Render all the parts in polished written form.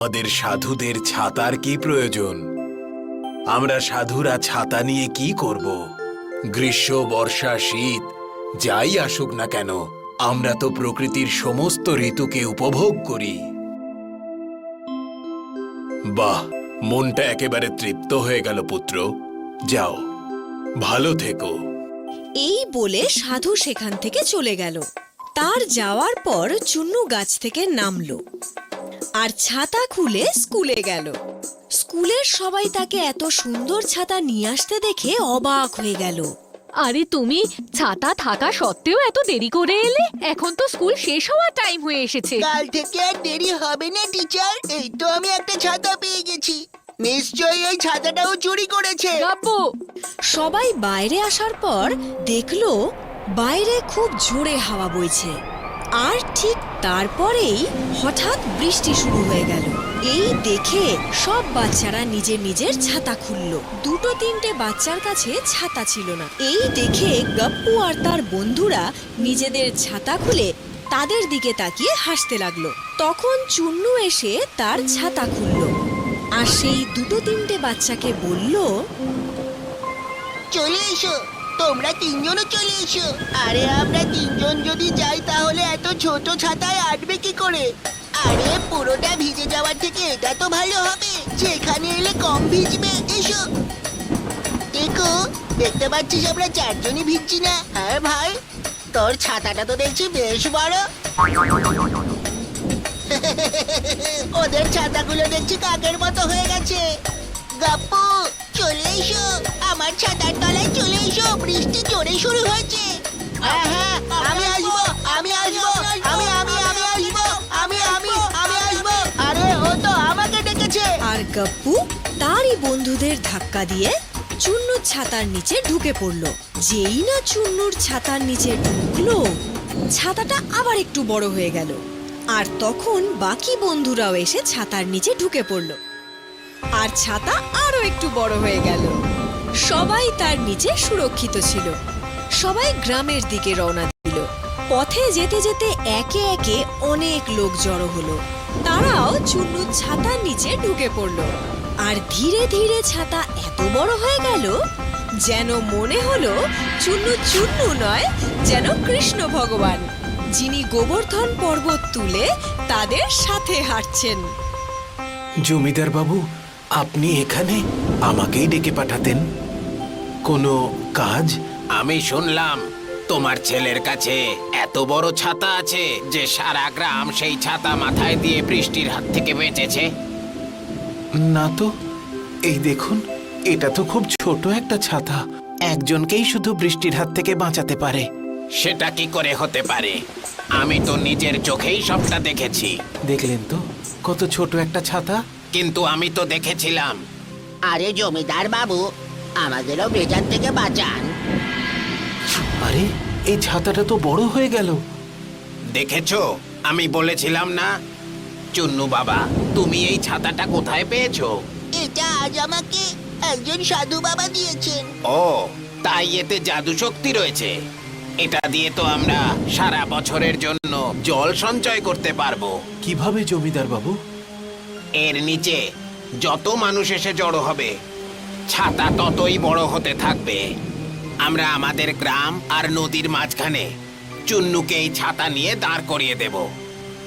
আমাদের সাধুদের ছাতার কি প্রয়োজন? আমরা সাধুরা ছাতা নিয়ে কি করব? গ্রীষ্ম, বর্ষা, শীত যাই আসুক না কেন, আমরা তো প্রকৃতির সমস্ত ঋতুকে উপভোগ করি। বাহ, মনটা একেবারে তৃপ্ত হয়ে গেল পুত্র। যাও, ভালো থেকো। এই বলে সাধু সেখান থেকে চলে গেল। তার যাওয়ার পর চুন্নু গাছ থেকে নামলো আর ছাতা খুলে স্কুলে গেল। স্কুলের সবাই তাকে এত সুন্দর ছাতা নিয়ে আসতে দেখে অবাক হয়ে গেল। আরে তুমি ছাতা থাকা সত্ত্বেও এত দেরি করে এলে? এখন তো স্কুল শেষ হওয়ার টাইম হয়ে এসেছে। কাল থেকে আর দেরি হবে না টিচার। এই তো আমি একটা ছাতা পেয়ে গেছি। নিশ্চয়ই এই ছাতাটাও চুরি করেছে। গাব্বু, সবাই বাইরে আসার পর দেখলো বাইরে খুব জোরে হাওয়া বইছে। আর ঠিক তারপরেই হঠাৎ বৃষ্টি শুরু হয়ে গেল। এই দেখে সব বাচ্চারা নিজের নিজের ছাতা খুললো। দুটো তিনটে বাচ্চার কাছে ছাতা ছিল না। এই দেখে গপ্পু আর তার বন্ধুরা নিজেদের ছাতা খুলে তাদের দিকে তাকিয়ে হাসতে লাগলো। তখন চুন্নু এসে তার ছাতা খুললো আর সেই দুটো তিনটে বাচ্চাকে বলল, চলে এসো, তোমরা তিনজনও চলে এসো। আরে আমরা তিনজন যদি যাই তাহলে এত ছোট ছাতায় আটবে কি করে? আরে পুরোটা ভিজে যাওয়ার থেকে এটা তো ভালো হবে, যেখানে এলে কম ভিজবে। এসো। দেখতে পাচ্ছিস আমরা চারজনই ভিজছি না? হ্যাঁ ভাই, তোর ছাতাটা তো দেখছি বেশ বড়। ওদের ছাতাগুলো দেখছি কাকের মতো হয়ে গেছে। গাপ্পু, চলে এসো, আমার ছাতার তলায় চলে এসো, বৃষ্টি জোরে শুরু হয়েছে। হ্যাঁ হ্যাঁ, আমি আসবো, আমি আসবো, আমি আমি আমি আসবো, আমি আমি আমি আসবো। আরে ও তো আমাকে ডেকেছে। আর গপ্পু তারই বন্ধুদের ধাক্কা দিয়ে চুন্নুর ছাতার নিচে ঢুকে পড়ল। যেই না চুন্নুর ছাতার নিচে ঢুকলো, ছাতাটা আবার একটু বড় হয়ে গেল। আর তখন বাকি বন্ধুরাও এসে ছাতার নিচে ঢুকে পড়ল আর ছাতা আরো একটু বড় হয়ে গেল। সবাই তার নিচে সুরক্ষিত ছিল। সবাই গ্রামের দিকে রওনা দিল। পথে যেতে যেতে একে একে অনেক লোক জড়ো হলো। তারাও চুন্নুর ছাতার নিচে ঢুকে পড়ল। আর ধীরে ধীরে ছাতা এত বড় হয়ে গেল যেন মনে হলো চুন্নু চুন্নু নয়, যেন কৃষ্ণ ভগবান, যিনি গোবর্ধন পর্বত তুলে তাদের সাথে হাঁটছেন। জমিদার বাবু, আপনি এখানে আমাকেই ডেকে পাঠাতেন? কোনো কাজ? আমি শুনলাম তোমার ছেলের কাছে এত বড় ছাতা আছে যে সারা গ্রাম সেই ছাতা মাথায় দিয়ে বৃষ্টির হাত থেকে বেঁচেছে। না তো, এই দেখুন, এটা তো খুব ছোট একটা ছাতা। একজনকেই শুধু বৃষ্টির হাত থেকে বাঁচাতে পারে। সেটা কি করে হতে পারে? আমি তো নিজের চোখেই সবটা দেখেছি। দেখলেন তো কত ছোট একটা ছাতা। কিন্তু আমি তো দেখেছিলাম। আরে জমিদার বাবু, আমাদেরও বেজার থেকে বাঁচান। আরে, এই ছাতাটা তো বড় হয়ে গেল। দেখেছো, আমি বলেছিলাম না? চুন্নু বাবা, তুমি এই ছাতাটা কোথায় পেয়েছো? এটা আজ আমাকে একজন সাধু বাবা দিয়েছেন। ও, তাই এতে জাদু শক্তি রয়েছে। এটা দিয়ে তো আমরা সারা বছরের জন্য জল সঞ্চয় করতে পারবো। কিভাবে জমিদার বাবু? এর নিচে যত মানুষ এসে জড়ো হবে, ছাতা ততই বড় হতে থাকবে। আমরা আমাদের গ্রাম আর নদীর মাঝখানে চুন্নুকে এই ছাতা নিয়ে দাঁড় করিয়ে দেব।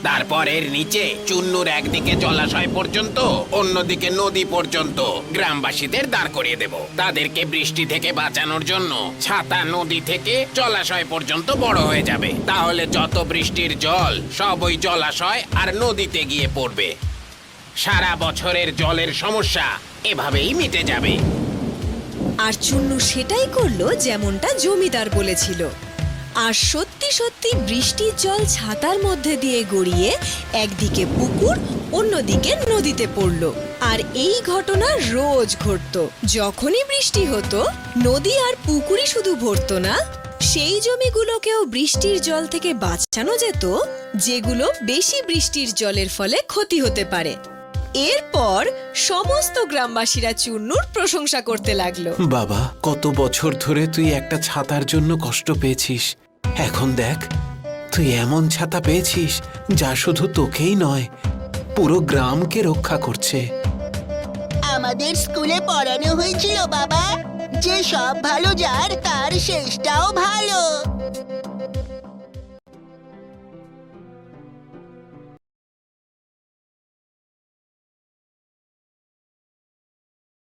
তারপর এর নিচে চুন্নুর একদিকে জলাশয় পর্যন্ত, অন্যদিকে নদী পর্যন্ত গ্রামবাসীদের দাঁড় করিয়ে দেব। তাদেরকে বৃষ্টি থেকে বাঁচানোর জন্য ছাতা নদী থেকে জলাশয় পর্যন্ত বড় হয়ে যাবে। তাহলে যত বৃষ্টির জল সব ওই জলাশয় আর নদীতে গিয়ে পড়বে। সারা বছরের জলের সমস্যা এভাবেই মিটে যাবে। আর চুন্নু সেটাই করলো যেমনটা জমিদার বলেছিল। আর সত্যি সত্যি বৃষ্টির জল ছাতার মধ্যে দিয়ে গড়িয়ে একদিকে পুকুর, অন্যদিকে নদীতে পড়লো। আর এই ঘটনা রোজ ঘটতো। যখনই বৃষ্টি হতো, নদী আর পুকুরই শুধু ভরতো না, সেই জমিগুলোকেও বৃষ্টির জল থেকে বাঁচানো যেত, যেগুলো বেশি বৃষ্টির জলের ফলে ক্ষতি হতে পারে। এরপর সমস্ত গ্রামবাসীরা চুন্নুর প্রশংসা করতে লাগলো। বাবা, কত বছর ধরে তুই একটা ছাতার জন্য কষ্ট পেয়েছিস। এখন দেখ, তুই এমন ছাতা পেয়েছিস যা শুধু তোকেই নয়, পুরো গ্রামকে রক্ষা করছে। আমাদের স্কুলে পড়ানো হয়েছিল বাবা, যে সব ভালো যার তার শেষটাও ভালো।